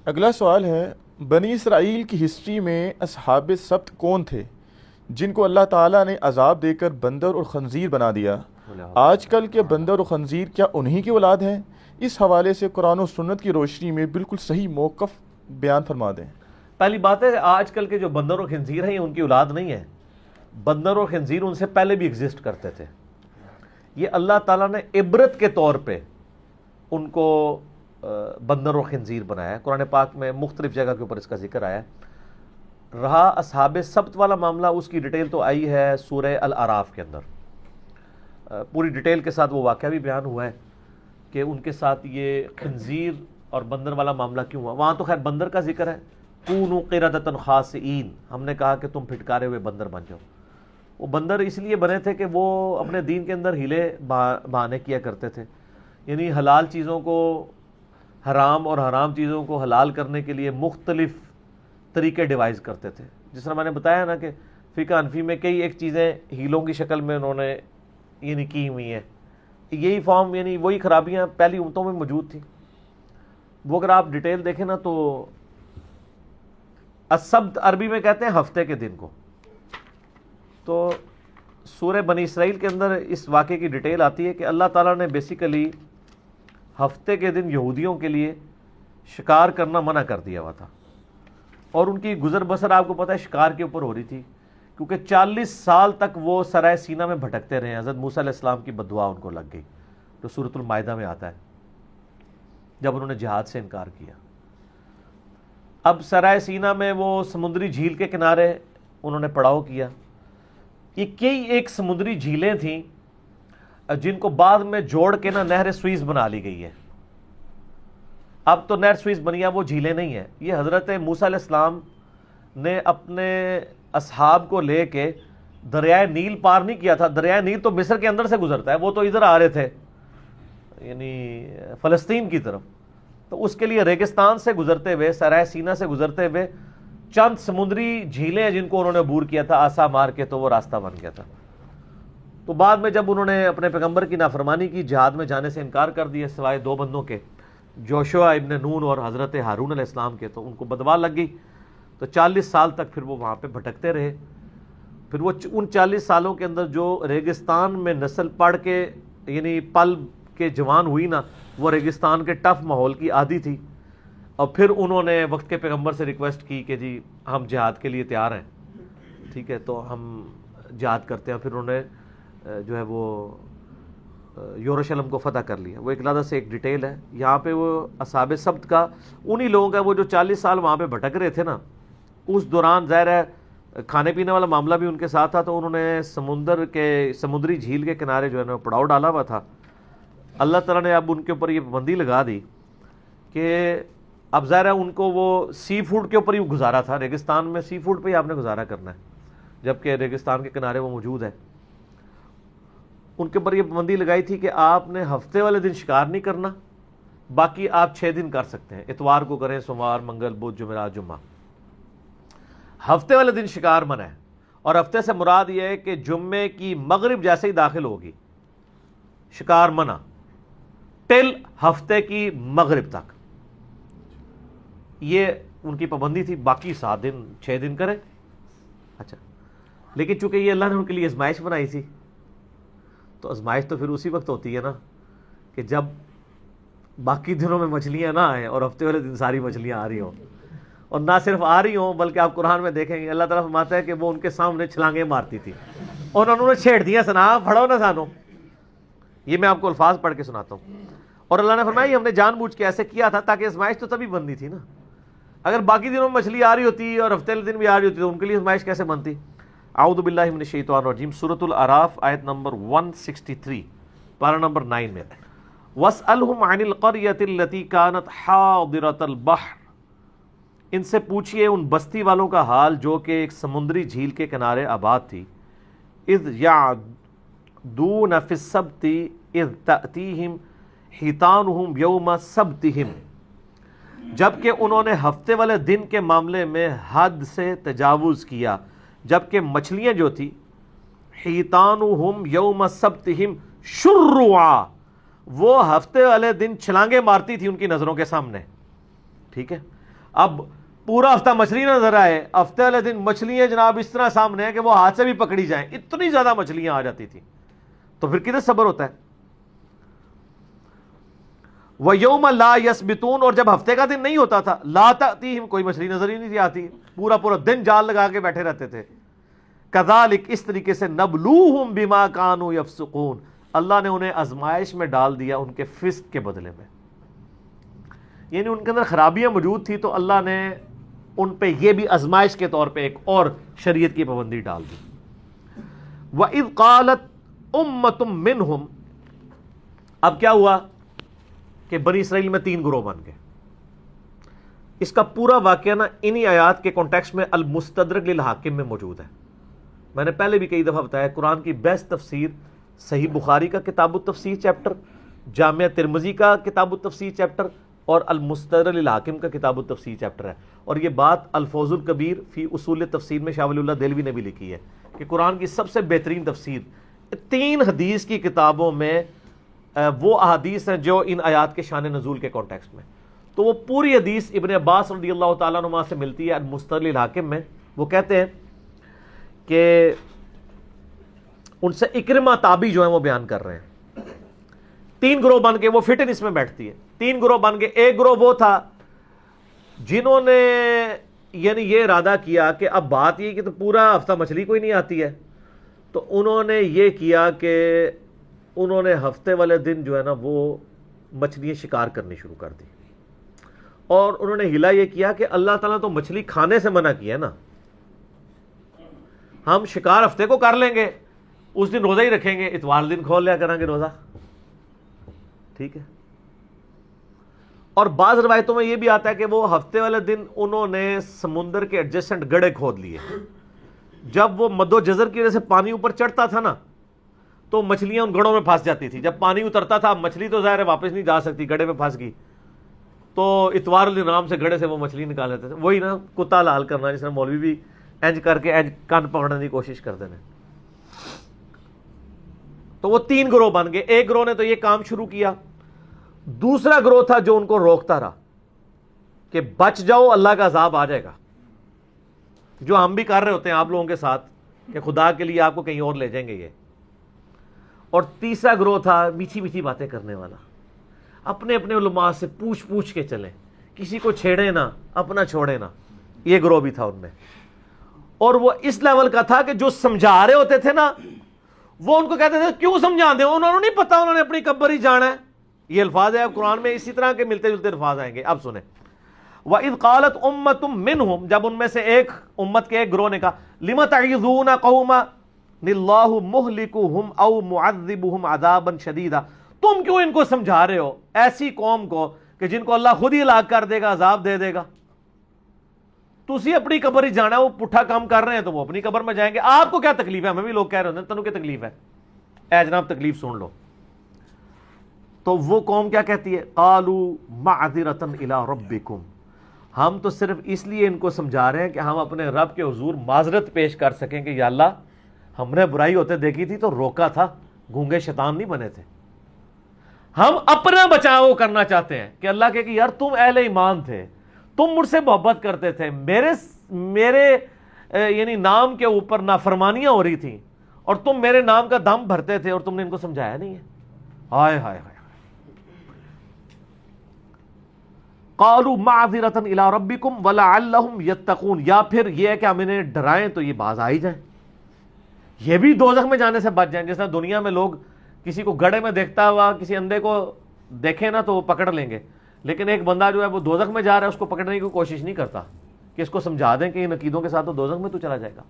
اگلا سوال ہے، بنی اسرائیل کی ہسٹری میں اصحاب سبت کون تھے جن کو اللہ تعالیٰ نے عذاب دے کر بندر اور خنزیر بنا دیا؟ آج کل کے بندر اور خنزیر کیا انہی کی اولاد ہیں؟ اس حوالے سے قرآن و سنت کی روشنی میں بالکل صحیح موقف بیان فرما دیں۔ پہلی بات ہے، آج کل کے جو بندر اور خنزیر ہیں یہ ان کی اولاد نہیں ہے، بندر اور خنزیر ان سے پہلے بھی ایگزسٹ کرتے تھے۔ یہ اللہ تعالیٰ نے عبرت کے طور پہ ان کو بندر اور خنزیر بنایا ہے۔ قرآن پاک میں مختلف جگہ کے اوپر اس کا ذکر آیا ہے۔ رہا اصحاب سبت والا معاملہ، اس کی ڈیٹیل تو آئی ہے سورہ الاعراف کے اندر، پوری ڈیٹیل کے ساتھ وہ واقعہ بھی بیان ہوا ہے کہ ان کے ساتھ یہ خنزیر اور بندر والا معاملہ کیوں ہوا۔ وہاں تو خیر بندر کا ذکر ہے، کونوا قردۃ خاسئین، ہم نے کہا کہ تم پھٹکارے ہوئے بندر بن جاؤ۔ وہ بندر اس لیے بنے تھے کہ وہ اپنے دین کے اندر ہیلے بہانے کیا کرتے تھے، یعنی حلال چیزوں کو حرام اور حرام چیزوں کو حلال کرنے کے لیے مختلف طریقے ڈیوائز کرتے تھے۔ جس طرح میں نے بتایا نا کہ فقہ حنفی میں کئی ایک چیزیں ہیلوں کی شکل میں انہوں نے یعنی کی ہوئی ہیں، یہی فارم یعنی وہی خرابیاں پہلی امتوں میں موجود تھیں۔ وہ اگر آپ ڈیٹیل دیکھیں نا تو السبت عربی میں کہتے ہیں ہفتے کے دن کو، تو سورہ بنی اسرائیل کے اندر اس واقعے کی ڈیٹیل آتی ہے کہ اللہ تعالیٰ نے بیسیکلی ہفتے کے دن یہودیوں کے لیے شکار کرنا منع کر دیا ہوا تھا، اور ان کی گزر بسر آپ کو پتہ ہے شکار کے اوپر ہو رہی تھی، کیونکہ 40 سال تک وہ سرائے سینا میں بھٹکتے رہے۔ حضرت موسیٰ علیہ السلام کی بددعا ان کو لگ گئی، جو سورۃ المائدہ میں آتا ہے، جب انہوں نے جہاد سے انکار کیا۔ اب سرائے سینا میں وہ سمندری جھیل کے کنارے انہوں نے پڑاؤ کیا۔ یہ کئی ایک سمندری جھیلیں تھیں جن کو بعد میں جوڑ کے نا نہر سوئز بنا لی گئی ہے۔ اب تو نہر سوئز بنی ہے، وہ جھیلیں نہیں ہیں۔ یہ حضرت موسیٰ علیہ السلام نے اپنے اصحاب کو لے کے دریائے نیل پار نہیں کیا تھا۔ دریائے نیل تو مصر کے اندر سے گزرتا ہے، وہ تو ادھر آ رہے تھے یعنی فلسطین کی طرف، تو اس کے لیے ریگستان سے گزرتے ہوئے، سرائے سینا سے گزرتے ہوئے چند سمندری جھیلیں ہیں جن کو انہوں نے عبور کیا تھا آسا مار کے، تو وہ راستہ بن گیا تھا۔ تو بعد میں جب انہوں نے اپنے پیغمبر کی نافرمانی کی، جہاد میں جانے سے انکار کر دیا سوائے 2 بندوں کے، جوشوا ابن نون اور حضرت ہارون علیہ السلام کے، تو ان کو بدوا لگ گئی، تو 40 سال تک پھر وہ وہاں پہ بھٹکتے رہے۔ پھر وہ ان 40 سالوں کے اندر جو ریگستان میں نسل پڑھ کے یعنی پل کے جوان ہوئی نا، وہ ریگستان کے ٹف ماحول کی عادی تھی، اور پھر انہوں نے وقت کے پیغمبر سے ریکویسٹ کی کہ جی ہم جہاد کے لیے تیار ہیں، ٹھیک ہے تو ہم جہاد کرتے ہیں۔ پھر انہوں نے جو ہے وہ یروشلم کو فتح کر لیا۔ وہ ایک علیحدہ سے ایک ڈیٹیل ہے یہاں پہ۔ وہ اصحاب سبت کا انہی لوگوں کا وہ جو 40 سال وہاں پہ بھٹک رہے تھے نا، اس دوران ظاہر ہے کھانے پینے والا معاملہ بھی ان کے ساتھ تھا، تو انہوں نے سمندری جھیل کے کنارے جو ہے نا پڑاؤ ڈالا ہوا تھا۔ اللہ تعالیٰ نے اب ان کے اوپر یہ پابندی لگا دی کہ اب ظاہر ہے ان کو وہ سی فوڈ کے اوپر ہی گزارا تھا، ریگستان میں سی فوڈ پہ ہی آپ نے گزارا کرنا ہے، جبکہ ریگستان کے کنارے وہ موجود ہے۔ ان کے اوپر یہ پابندی لگائی تھی کہ آپ نے ہفتے والے دن شکار نہیں کرنا، باقی آپ 6 دن کر سکتے ہیں، اتوار کو کریں، سوموار، منگل، بدھ، جمعرات، جمعہ۔ ہفتے والے دن شکار منع ہے، اور ہفتے سے مراد یہ ہے کہ جمعے کی مغرب جیسے ہی داخل ہوگی شکار منع ٹل ہفتے کی مغرب تک، یہ ان کی پابندی تھی۔ باقی 7 دن 6 دن کریں۔ اچھا، لیکن چونکہ یہ اللہ نے ان کے لیے آزمائش بنائی تھی، تو آزمائش تو پھر اسی وقت ہوتی ہے نا کہ جب باقی دنوں میں مچھلیاں نہ آئیں اور ہفتے والے دن ساری مچھلیاں آ رہی ہوں، اور نہ صرف آ رہی ہوں بلکہ آپ قرآن میں دیکھیں گے اللہ تعالیٰ فرماتا ہے کہ وہ ان کے سامنے چھلانگیں مارتی تھی، اور انہوں نے چھیڑ دیا، سنا پڑھو نہ سانو۔ یہ میں آپ کو الفاظ پڑھ کے سناتا ہوں۔ اور اللہ نے فرمایا یہ ہم نے جان بوجھ کے ایسے کیا تھا تاکہ آزمائش تو تبھی بنتی تھی نا، اگر باقی دنوں میں مچھلی آ رہی ہوتی اور ہفتے والے دن بھی آ رہی ہوتی تو ان کے لیے آزمائش کیسے بنتی؟ اعوذ باللہ من الشیطان الرجیم، سورۃ الاعراف آیت نمبر 163، پارہ نمبر 9 میں، وَاسْأَلْهُمْ عَنِ الْقَرْيَةِ الَّتِي كَانَتْ حَاضِرَةَ الْبَحْرِ، ان سے پوچھئے ان بستی والوں کا حال جو کہ ایک سمندری جھیل کے کنارے آباد تھی، اذ يعدون فی السبت اذ تأتیہم حیتانہم یوم سبتہم، جبکہ انہوں نے ہفتے والے دن کے معاملے میں حد سے تجاوز کیا، جبکہ مچھلیاں جو تھی حیتانہم یوم سبتہم شرعا، وہ ہفتے والے دن چھلانگیں مارتی تھی ان کی نظروں کے سامنے، ٹھیک ہے۔ اب پورا ہفتہ مچھلی نظر آئے، ہفتے والے دن مچھلیاں جناب اس طرح سامنے ہیں کہ وہ ہاتھ سے بھی پکڑی جائیں، اتنی زیادہ مچھلیاں آ جاتی تھیں، تو پھر کدھر صبر ہوتا ہے؟ وَيَوْمَ لَا يَسْبِتُونَ، اور جب ہفتے کا دن نہیں ہوتا تھا، لا تأتیہم، کوئی مچھلی نظر ہی نہیں تھی آتی، پورا پورا دن جال لگا کے بیٹھے رہتے تھے۔ کذالک، اس طریقے سے، نبلوہم بما کانوا یفسقون، اللہ نے انہیں آزمائش میں ڈال دیا ان کے فسق کے بدلے میں، یعنی ان کے اندر خرابیاں موجود تھی تو اللہ نے ان پہ یہ بھی آزمائش کے طور پہ ایک اور شریعت کی پابندی ڈال دی۔ وَإِذْ قَالَتْ أُمَّةٌ مِّنْهُمْ، اب کیا ہوا کہ بنی اسرائیل میں 3 گروہ بن گئے۔ اس کا پورا واقعہ نا انہی آیات کے کانٹیکسٹ میں المستدرک للحاکم میں موجود ہے۔ میں نے پہلے بھی کئی دفعہ بتایا، قرآن کی بیسٹ تفسیر صحیح بخاری کا کتاب التفسیر چیپٹر، جامعہ ترمذی کا کتاب التفسیر چیپٹر، اور المستدرک للحاکم کا کتاب التفسیر چیپٹر ہے۔ اور یہ بات الفوز الکبیر فی اصول تفسیر میں شاہ ولی اللہ دہلوی نے بھی لکھی ہے کہ قرآن کی سب سے بہترین تفسیر 3 حدیث کی کتابوں میں وہ احادیث ہیں جو ان آیات کے شان نزول کے کانٹیکسٹ میں، تو وہ پوری حدیث ابن عباس رضی اللہ تعالیٰ عنہ سے ملتی ہے المستدرک للحاکم میں۔ وہ کہتے ہیں کہ ان سے اکرمہ تابعی جو ہیں وہ بیان کر رہے ہیں، 3 گروہ بن کے، وہ فٹن اس میں بیٹھتی ہے، 3 گروہ بن کے، ایک گروہ وہ تھا جنہوں نے یعنی یہ ارادہ کیا کہ اب بات یہ کہ تو پورا ہفتہ مچھلی کوئی نہیں آتی ہے، تو انہوں نے یہ کیا کہ انہوں نے ہفتے والے دن جو ہے نا وہ مچھلیاں شکار کرنی شروع کر دی، اور انہوں نے ہلا یہ کیا کہ اللہ تعالیٰ تو مچھلی کھانے سے منع کیا ہے نا، ہم شکار ہفتے کو کر لیں گے، اس دن روزہ ہی رکھیں گے، اتوار دن کھول لیا کریں گے روزہ، ٹھیک ہے۔ اور بعض روایتوں میں یہ بھی آتا ہے کہ وہ ہفتے والے دن انہوں نے سمندر کے ایڈجسٹنٹ گڑھے کھود لیے، جب وہ مد و جزر کی وجہ سے پانی اوپر چڑھتا تھا نا تو مچھلیاں ان گڑھوں میں پھنس جاتی تھی، جب پانی اترتا تھا مچھلی تو ظاہر ہے واپس نہیں جا سکتی، گڑھے میں پھنس گئی، تو اتوار الدین آرام سے گڑھے سے وہ مچھلی نکال لیتے تھے، وہی نا کتا لال کرنا، جس نے مولوی بھی اینج کر کے اینج کان پکڑنے کی کوشش کرتے ہیں۔ تو وہ 3 گروہ بن گئے، ایک گروہ نے تو یہ کام شروع کیا، دوسرا گروہ تھا جو ان کو روکتا رہا کہ بچ جاؤ اللہ کا عذاب آ جائے گا، جو ہم بھی کر رہے ہوتے ہیں آپ لوگوں کے ساتھ کہ خدا کے لیے آپ کو کہیں اور لے جائیں گے یہ۔ اور تیسرا گروہ تھا میٹھی میٹھی باتیں کرنے والا، اپنے اپنے علماء سے پوچھ کے چلیں، کسی کو چھیڑے نہ، اپنا چھوڑے نہ، یہ گروہ بھی تھا ان میں۔ اور وہ اس لیول کا تھا کہ جو سمجھا رہے ہوتے تھے نا وہ ان کو کہتے تھے کیوں سمجھا دیں، انہوں نے نہیں پتا، انہوں نے اپنی قبر ہی جانا ہے۔ یہ الفاظ ہے قرآن میں اسی طرح کے ملتے جلتے الفاظ آئیں گے، اب سنیں۔ وَإِذْ قَالَتْ أُمَّةٌ مِّنْهُمْ، جب ان میں سے ایک امت کے ایک گروہ نے کہا، لِمَ تَعِظُونَ قَوْمًا اللَّهُ مُهْلِكُهُمْ أَوْ مُعَذِّبُهُمْ عَذَابًا شَدِيدًا، تم کیوں ان کو سمجھا رہے ہو، ایسی قوم کو کہ جن کو اللہ خود ہی ہلاک کر دے گا، عذاب دے دے گا، تسی اپنی قبر ہی جانا ہے، وہ پٹھا کام کر رہے ہیں تو وہ اپنی قبر میں جائیں گے، آپ کو کیا تکلیف ہے؟ ہمیں بھی لوگ کہہ رہے ہیں تنوں کی تکلیف ہے، اے جناب تکلیف سن لو۔ تو وہ قوم کیا کہتی ہے، قالوا معذرۃ الی ربکم، ہم تو صرف اس لیے ان کو سمجھا رہے ہیں کہ ہم اپنے رب کے حضور معذرت پیش کر سکیں کہ یا اللہ ہم نے برائی ہوتے دیکھی تھی تو روکا تھا، گونگے شیطان نہیں بنے تھے، ہم اپنا بچاؤ کرنا چاہتے ہیں کہ اللہ کہ یار تم اہل ایمان تھے، تم مجھ سے محبت کرتے تھے، میرے یعنی نام کے اوپر نافرمانیاں ہو رہی تھیں اور تم میرے نام کا دم بھرتے تھے اور تم نے ان کو سمجھایا نہیں ہے۔ ہائے ہائے ہائے، قالوا معذرۃ الی ربکم ولعلہم یتقون، یا پھر یہ ہے کہ ہم انہیں ڈرائیں تو یہ باز آ ہی جائیں، یہ بھی دوزخ میں جانے سے بچ جائیں۔ جس طرح دنیا میں لوگ کسی کو گڑھے میں دیکھتا ہوا کسی اندھے کو دیکھیں نا تو وہ پکڑ لیں گے، لیکن ایک بندہ جو ہے وہ دوزخ میں جا رہا ہے اس کو پکڑنے کی کوشش نہیں کرتا کہ اس کو سمجھا دیں کہ ان عقیدوں کے ساتھ تو دوزخ میں تو چلا جائے گا۔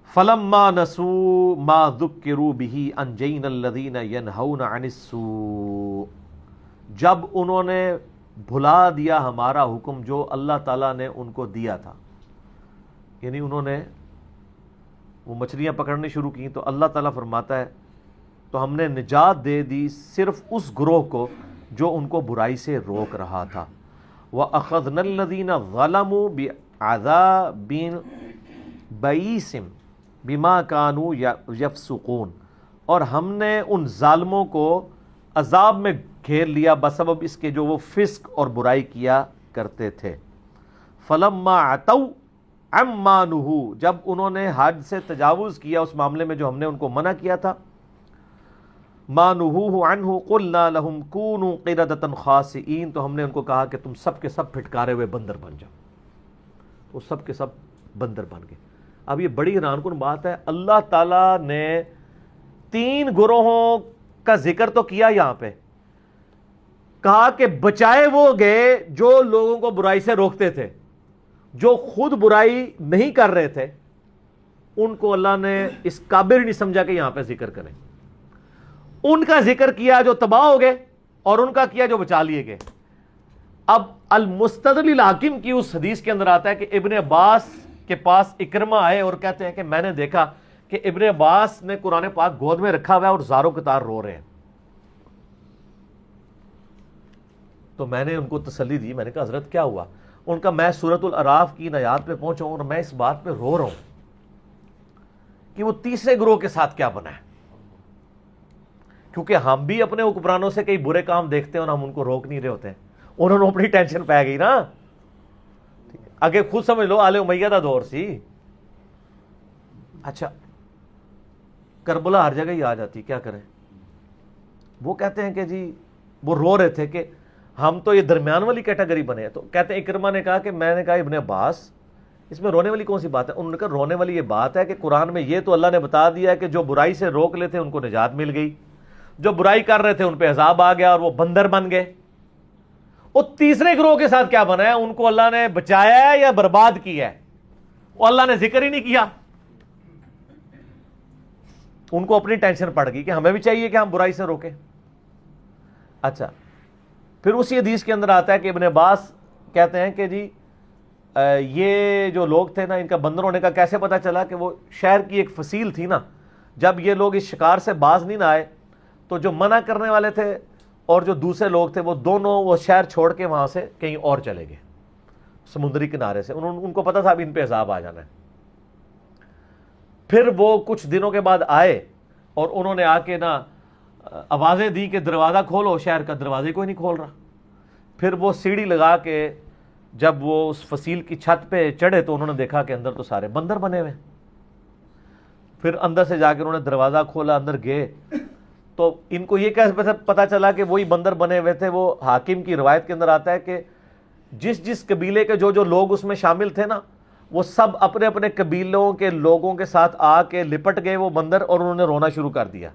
فَلَمَّا نَسُوا مَا ذُكِّرُوا بِهِ أَنجَيْنَا الَّذِينَ يَنْهَوْنَ عَنِ السُّوءِ، جب انہوں نے بھلا دیا ہمارا حکم جو اللہ تعالیٰ نے ان کو دیا تھا، یعنی انہوں نے وہ مچھلیاں پکڑنی شروع کی، تو اللہ تعالیٰ فرماتا ہے تو ہم نے نجات دے دی صرف اس گروہ کو جو ان کو برائی سے روک رہا تھا۔ وَأَخَذْنَا الَّذِينَ ظَلَمُوا بِعَذَابٍ بَئِيسٍ بِمَا كَانُوا يَفْسُقُونَ، اور ہم نے ان ظالموں کو عذاب میں گھیر لیا بسبب اس کے جو وہ فسق اور برائی کیا کرتے تھے. فلما عتوا عما نہوا، جب انہوں نے حد سے تجاوز کیا اس معاملے میں جو ہم نے ان کو منع کیا تھا، ما نہوا عنہ قلنا لهم كونوا قردة خاسئین، تو ہم نے ان کو کہا کہ تم سب کے سب پھٹکارے ہوئے بندر بن جاؤ. وہ سب کے سب بندر بن گئے. اب یہ بڑی حیران کن بات ہے، اللہ تعالیٰ نے 3 گروہوں کا ذکر تو کیا یہاں پہ، کہا کہ بچائے وہ گئے جو لوگوں کو برائی سے روکتے تھے، جو خود برائی نہیں کر رہے تھے ان کو اللہ نے اس قابل نہیں سمجھا کہ یہاں پہ ذکر کریں. ان کا ذکر کیا جو تباہ ہو گئے، اور ان کا کیا جو بچا لیے گئے. اب المستدل الحاکم کی اس حدیث کے اندر آتا ہے کہ ابن عباس کے پاس اکرمہ آئے اور کہتے ہیں کہ میں نے دیکھا کہ ابن عباس نے قرآن پاک گود میں رکھا ہوا ہے اور زاروں قطار رو رہے ہیں. تو میں نے ان کو تسلی دی، میں نے کہا حضرت کیا ہوا؟ ان کا میں سورۃ الاعراف کی آیات پہ پہنچا ہوں اور میں اس بات پہ رو رہا ہوں کہ وہ تیسرے گروہ کے ساتھ کیا بنا ہے. کیونکہ ہم بھی اپنے حکمرانوں سے کئی برے کام دیکھتے ہیں اور ہم ان کو روک نہیں رہے ہوتے ہیں. انہوں نے اپنی ٹینشن پہ گئی نا، آگے خود سمجھ لو آل امیہ دا دور سی. اچھا کربلا ہر جگہ ہی آ جاتی، کیا کریں؟ وہ کہتے ہیں کہ جی وہ رو رہے تھے کہ ہم تو یہ درمیان والی کیٹیگری بنے ہیں. تو کہتے ہیں اکرمہ نے کہا کہ میں نے کہا ابن عباس اس میں رونے والی کون سی بات ہے؟ انہوں نے کہا رونے والی یہ بات ہے کہ قرآن میں یہ تو اللہ نے بتا دیا ہے کہ جو برائی سے روک لیتے ان کو نجات مل گئی، جو برائی کر رہے تھے ان پہ عذاب آ گیا اور وہ بندر بن گئے. وہ تیسرے گروہ کے ساتھ کیا بنا ہے؟ ان کو اللہ نے بچایا ہے یا برباد کیا ہے؟ وہ اللہ نے ذکر ہی نہیں کیا. ان کو اپنی ٹینشن پڑ گئی کہ ہمیں بھی چاہیے کہ ہم برائی سے روکیں. اچھا پھر اسی حدیث کے اندر آتا ہے کہ ابن عباس کہتے ہیں کہ جی یہ جو لوگ تھے نا، ان کا بندر ہونے کا کیسے پتا چلا؟ کہ وہ شہر کی ایک فصیل تھی نا، جب یہ لوگ اس شکار سے باز نہیں نہ آئے تو جو منع کرنے والے تھے اور جو دوسرے لوگ تھے وہ دونوں وہ شہر چھوڑ کے وہاں سے کہیں اور چلے گئے سمندری کنارے سے. ان کو پتا تھا اب ان پہ عذاب آ جانا ہے. پھر وہ کچھ دنوں کے بعد آئے اور انہوں نے آ کے نا آوازیں دی کہ دروازہ کھولو، شہر کا دروازے کوئی نہیں کھول رہا. پھر وہ سیڑھی لگا کے جب وہ اس فصیل کی چھت پہ چڑھے تو انہوں نے دیکھا کہ اندر تو سارے بندر بنے ہوئے. پھر اندر سے جا کے انہوں نے دروازہ کھولا، اندر گئے تو ان کو یہ کیسے پتا چلا کہ وہی بندر بنے ہوئے تھے؟ وہ حاکم کی روایت کے اندر آتا ہے کہ جس قبیلے کے جو لوگ اس میں شامل تھے نا، وہ سب اپنے اپنے قبیلوں کے لوگوں کے ساتھ آ کے لپٹ گئے وہ بندر، اور انہوں نے رونا شروع کر دیا،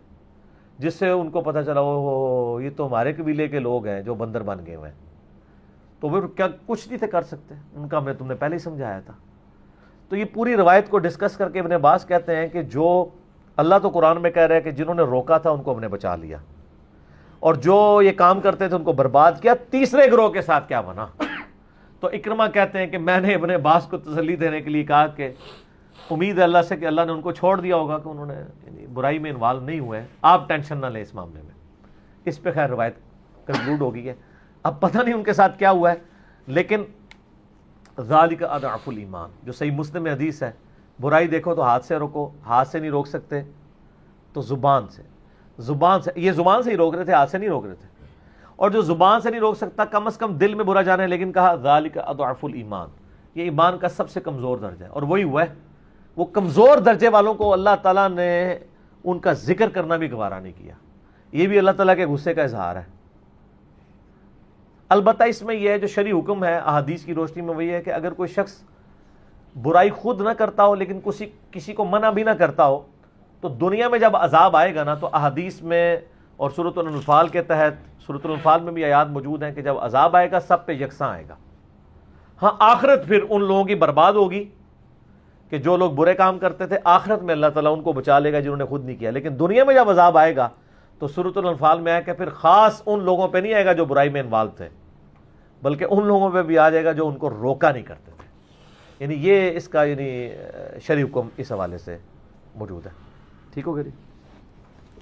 جس سے ان کو پتا چلا او یہ تو ہمارے قبیلے کے لوگ ہیں جو بندر بن گئے ہوئے ہیں. تو وہ کیا کچھ نہیں تھے کر سکتے ان کا، میں تم نے پہلے ہی سمجھایا تھا. تو یہ پوری روایت کو ڈسکس کر کے ابن عباس کہتے ہیں کہ جو اللہ تو قرآن میں کہہ رہے ہیں کہ جنہوں نے روکا تھا ان کو ہم نے بچا لیا، اور جو یہ کام کرتے تھے ان کو برباد کیا. تیسرے گروہ کے ساتھ کیا بنا؟ تو اکرمہ کہتے ہیں کہ میں نے ابن عباس کو تسلی دینے کے لیے کہا کہ امید ہے اللہ سے کہ اللہ نے ان کو چھوڑ دیا ہوگا، کہ انہوں نے یعنی برائی میں انوالو نہیں ہوئے ہیں، آپ ٹینشن نہ لیں اس معاملے میں. اس پہ خیر روایت کنکلوڈ ہو گئی ہے. اب پتہ نہیں ان کے ساتھ کیا ہوا ہے، لیکن ذالک اضعف الایمان، جو صحیح مسلم میں حدیث ہے، برائی دیکھو تو ہاتھ سے روکو، ہاتھ سے نہیں روک سکتے تو زبان سے یہ زبان سے ہی روک رہے تھے، ہاتھ سے نہیں روک رہے تھے. اور جو زبان سے نہیں روک سکتا کم از کم دل میں برا جانے، لیکن کہا ذالک اضعف الایمان، یہ ایمان کا سب سے کمزور درجہ ہے. اور وہی ہوا ہے، وہ کمزور درجے والوں کو اللہ تعالیٰ نے ان کا ذکر کرنا بھی گوارا نہیں کیا. یہ بھی اللہ تعالیٰ کے غصے کا اظہار ہے. البتہ اس میں یہ ہے جو شرعی حکم ہے احادیث کی روشنی میں، وہی ہے کہ اگر کوئی شخص برائی خود نہ کرتا ہو لیکن کسی کو منع بھی نہ کرتا ہو، تو دنیا میں جب عذاب آئے گا نا، تو احادیث میں اور سورۃ الانفال کے تحت، سورۃ الانفال میں بھی آیات موجود ہیں کہ جب عذاب آئے گا سب پہ یکساں آئے گا. ہاں آخرت پھر ان لوگوں کی برباد ہوگی کہ جو لوگ برے کام کرتے تھے، آخرت میں اللہ تعالیٰ ان کو بچا لے گا جنہوں نے خود نہیں کیا. لیکن دنیا میں جب عذاب آئے گا تو سورۃ الانفال میں ہے کہ پھر خاص ان لوگوں پہ نہیں آئے گا جو برائی میں انوالو تھے، بلکہ ان لوگوں پہ بھی آ جائے گا جو ان کو روکا نہیں کرتے تھے. یعنی یہ اس کا یعنی شرعی حکم اس حوالے سے موجود ہے. ٹھیک ہو گیا جی؟